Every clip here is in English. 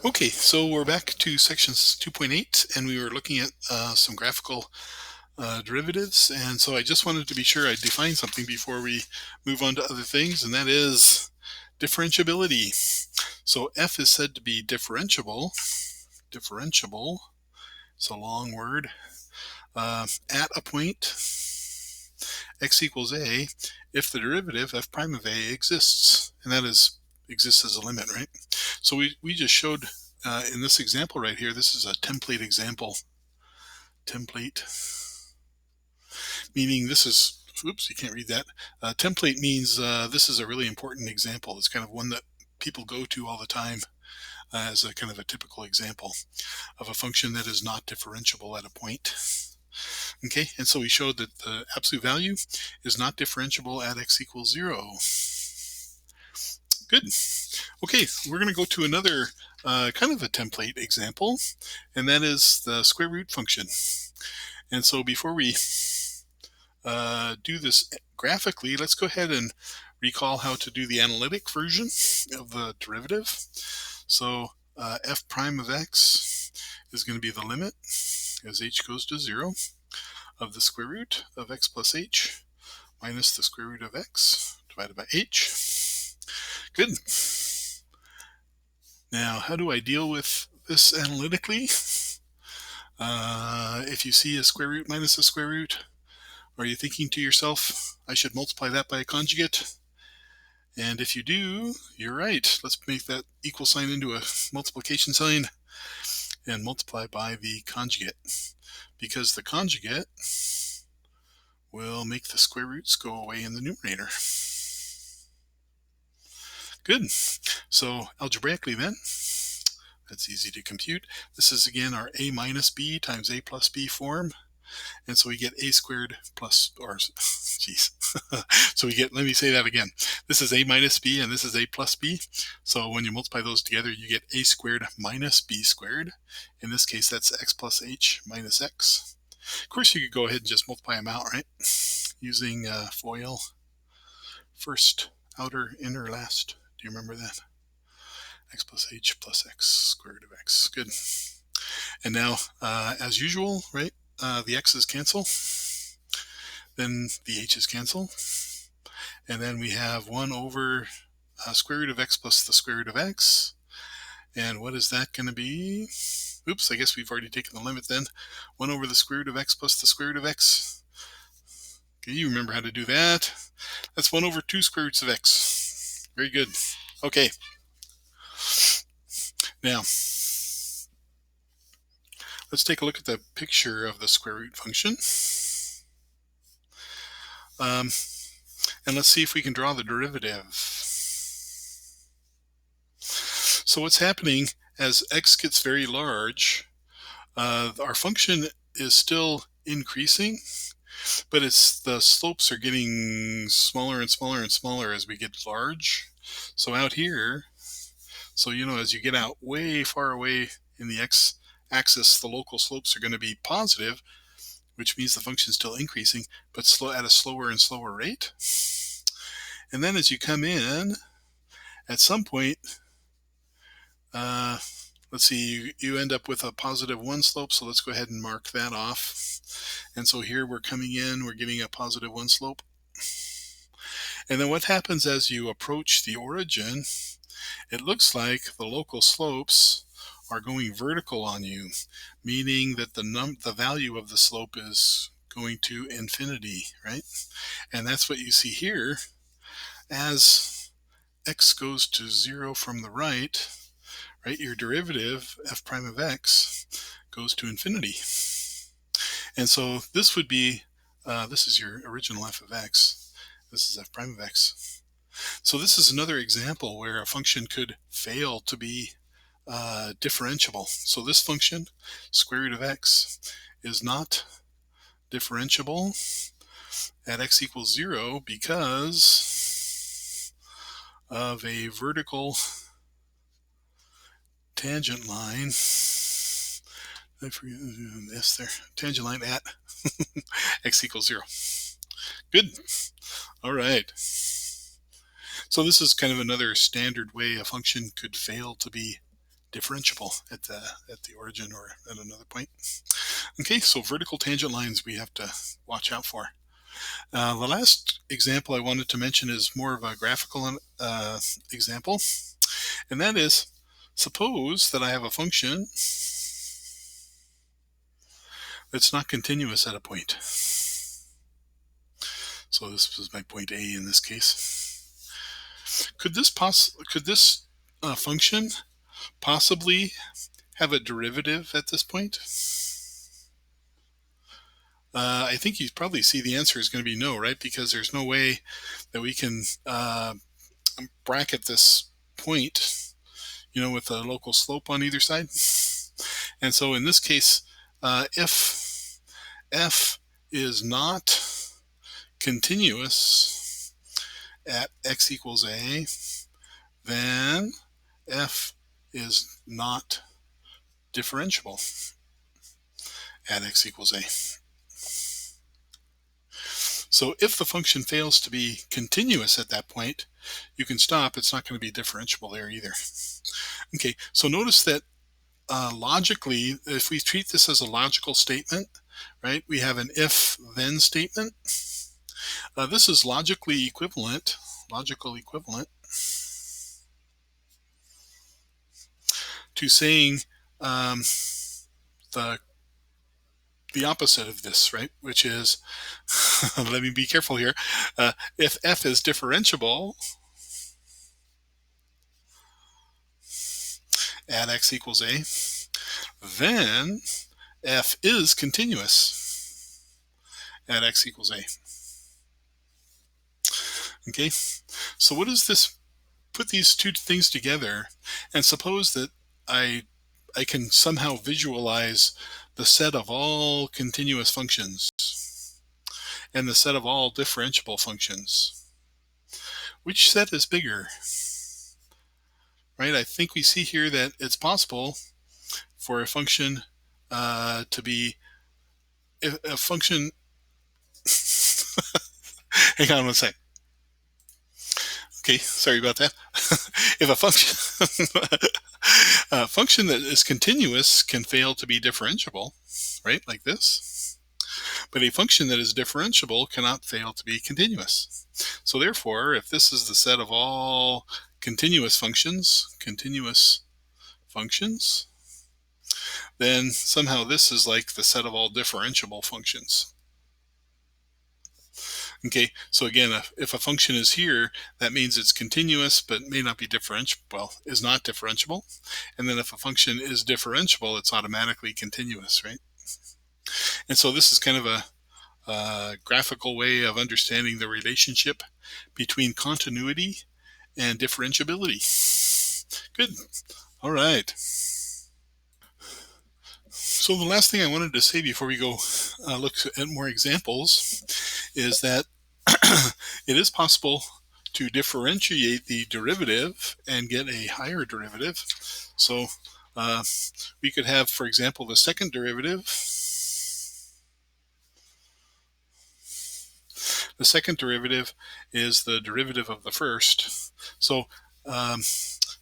Okay, so we're back to sections 2.8, and we were looking at some graphical derivatives. And so I just wanted to be sure I define something before we move on to other things, and that is differentiability. So f is said to be differentiable. Differentiable, it's a long word, at a point x equals a if the derivative f prime of a exists, and that is exists as a limit, right? So we just showed in this example right here, this is a template example. Template, meaning this is, oops, you can't read that. Template means this is a really important example. It's kind of one that people go to all the time as a kind of a typical example of a function that is not differentiable at a point. Okay, and so we showed that the absolute value is not differentiable at x equals 0. Good. Okay, we're going to go to another kind of a template example, and that is the square root function. And so before we do this graphically, let's go ahead and recall how to do the analytic version of the derivative. So f prime of x is going to be the limit as h goes to 0 of the square root of x plus h minus the square root of x divided by h. Good. Now, how do I deal with this analytically? If you see a square root minus a square root, are you thinking to yourself, I should multiply that by a conjugate? And if you do, you're right. Let's make that equal sign into a multiplication sign and multiply by the conjugate, because the conjugate will make the square roots go away in the numerator. Good. So algebraically then, that's easy to compute. This is again our a minus b times a plus b form. And so we get a squared plus, or geez. So we get, let me say that again. This is a minus b and this is a plus b. So when you multiply those together, you get a squared minus b squared. In this case, that's x plus h minus x. Of course, you could go ahead and just multiply them out, right? Using FOIL, first, outer, inner, last. Do you remember that? X plus h plus x, square root of x. Good. And now, as usual, right, the x's cancel, then the h's cancel, and then we have 1 over square root of x plus the square root of x. And what is that going to be? Oops, I guess we've already taken the limit then. 1 over the square root of x plus the square root of x. Okay, you remember how to do that. That's 1 over 2 square roots of x. Very good. Okay. Now, let's take a look at the picture of the square root function. And let's see if we can draw the derivative. So what's happening as x gets very large, our function is still increasing, but the slopes are getting smaller and smaller and smaller as we get large. So out here, so as you get out way far away in the x-axis, the local slopes are going to be positive, which means the function is still increasing, but at a slower and slower rate. And then as you come in, at some point, let's see, you end up with a positive 1 slope, so let's go ahead and mark that off. And so here we're coming in, we're getting a positive 1 slope. And then what happens as you approach the origin, it looks like the local slopes are going vertical on you, meaning that the value of the slope is going to infinity, right? And that's what you see here. As x goes to 0 from the right, your derivative, f prime of x, goes to infinity. And so this would be, this is your original f of x. This is f prime of x. So this is another example where a function could fail to be differentiable. So this function, square root of x, is not differentiable at x equals 0 because of a vertical tangent line. I forget this there. Tangent line at x equals 0. Good. All right. So this is kind of another standard way a function could fail to be differentiable at the origin or at another point. Okay, so vertical tangent lines we have to watch out for. The last example I wanted to mention is more of a graphical example, and that is, suppose that I have a function that's not continuous at a point. So this was my point A in this case. Could this function possibly have a derivative at this point? I think you probably see the answer is going to be no, right? Because there's no way that we can bracket this point, with a local slope on either side. And so in this case, if f is not continuous at x equals a, then f is not differentiable at x equals a. So if the function fails to be continuous at that point, you can stop. It's not going to be differentiable there either. Okay, so notice that logically, if we treat this as a logical statement, right, we have an if-then statement. This is logical equivalent to saying the opposite of this, right? Which is, let me be careful here. If f is differentiable at x equals a, then f is continuous at x equals a. Okay, so what does this put these two things together, and suppose that I can somehow visualize the set of all continuous functions and the set of all differentiable functions. Which set is bigger? Right? I think we see here that it's possible for a function to be a function. Hang on one sec. Okay, sorry about that. If a function that is continuous can fail to be differentiable, right, like this. But a function that is differentiable cannot fail to be continuous. So therefore, if this is the set of all continuous functions, then somehow this is like the set of all differentiable functions. Okay, so again, if a function is here, that means it's continuous but may not be differentiable, well, is not differentiable. And then if a function is differentiable, it's automatically continuous, right? And so this is kind of a graphical way of understanding the relationship between continuity and differentiability. Good. All right. So the last thing I wanted to say before we go look at more examples is that it is possible to differentiate the derivative and get a higher derivative. So we could have, for example, the second derivative. The second derivative is the derivative of the first. So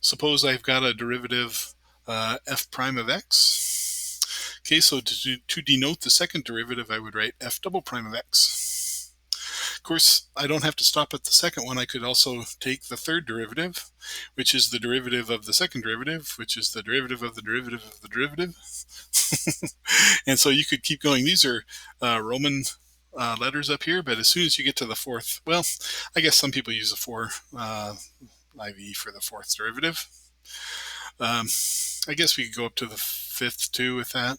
suppose I've got a derivative f prime of x. Okay, so to denote the second derivative, I would write f double prime of x. Of course, I don't have to stop at the second one. I could also take the third derivative, which is the derivative of the second derivative, which is the derivative of the derivative of the derivative. And so you could keep going. These are Roman letters up here, but as soon as you get to the fourth, well, I guess some people use a 4 IV for the fourth derivative. I guess we could go up to the fifth too with that.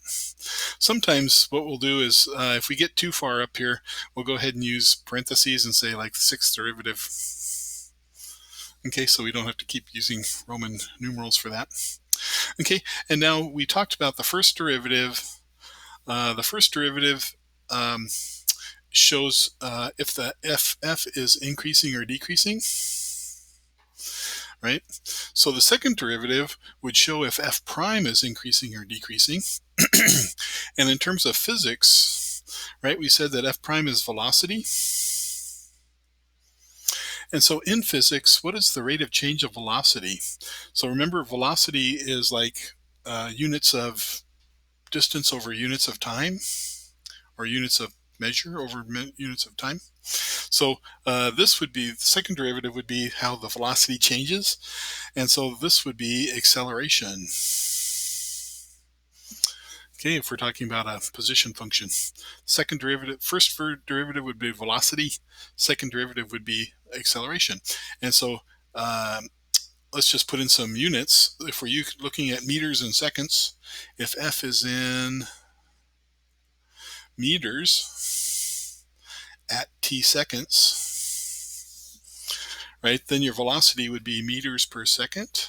Sometimes what we'll do is if we get too far up here, we'll go ahead and use parentheses and say like the sixth derivative. Okay, so we don't have to keep using Roman numerals for that. Okay, and now we talked about the first derivative. The first derivative shows if the f is increasing or decreasing. Right? So the second derivative would show if f prime is increasing or decreasing. And in terms of physics, right, we said that f prime is velocity. And so in physics, what is the rate of change of velocity? So remember, velocity is like units of distance over units of time, or units of measure over units of time. So this would be, the second derivative would be how the velocity changes. And so this would be acceleration. Okay, if we're talking about a position function. Second derivative, first derivative would be velocity. Second derivative would be acceleration. And so let's just put in some units. If we're looking at meters and seconds, if F is in meters at t seconds, right, then your velocity would be meters per second,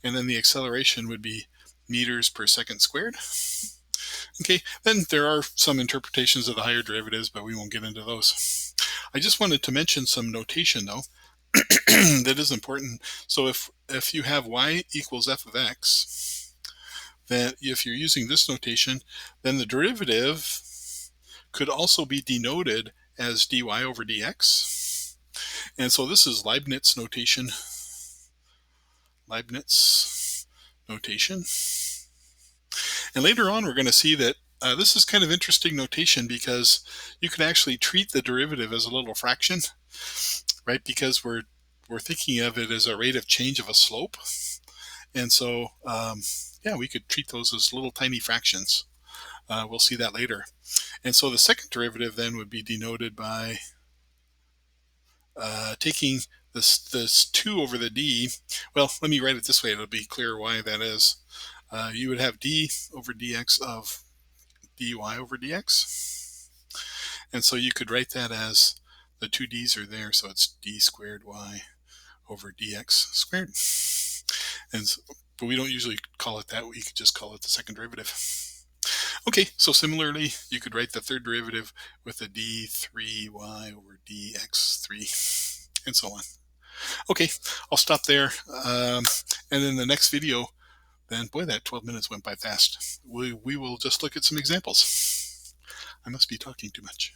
and then the acceleration would be meters per second squared. Okay, then there are some interpretations of the higher derivatives, but we won't get into those. I just wanted to mention some notation, though, that is important. So if you have y equals f of x, then if you're using this notation, then the derivative could also be denoted as dy over dx. And so this is Leibniz notation. And later on, we're going to see that this is kind of interesting notation, because you can actually treat the derivative as a little fraction, right? Because we're thinking of it as a rate of change of a slope. And so, yeah, we could treat those as little tiny fractions. We'll see that later. And so the second derivative then would be denoted by taking this 2 over the d. Well, let me write it this way. It'll be clear why that is. You would have d over dx of dy over dx. And so you could write that as the two d's are there, so it's d squared y over dx squared. But we don't usually call it that. We could just call it the second derivative. Okay, so similarly, you could write the third derivative with a d3y over dx3, and so on. Okay, I'll stop there. And in the next video, then, boy, that 12 minutes went by fast. We will just look at some examples. I must be talking too much.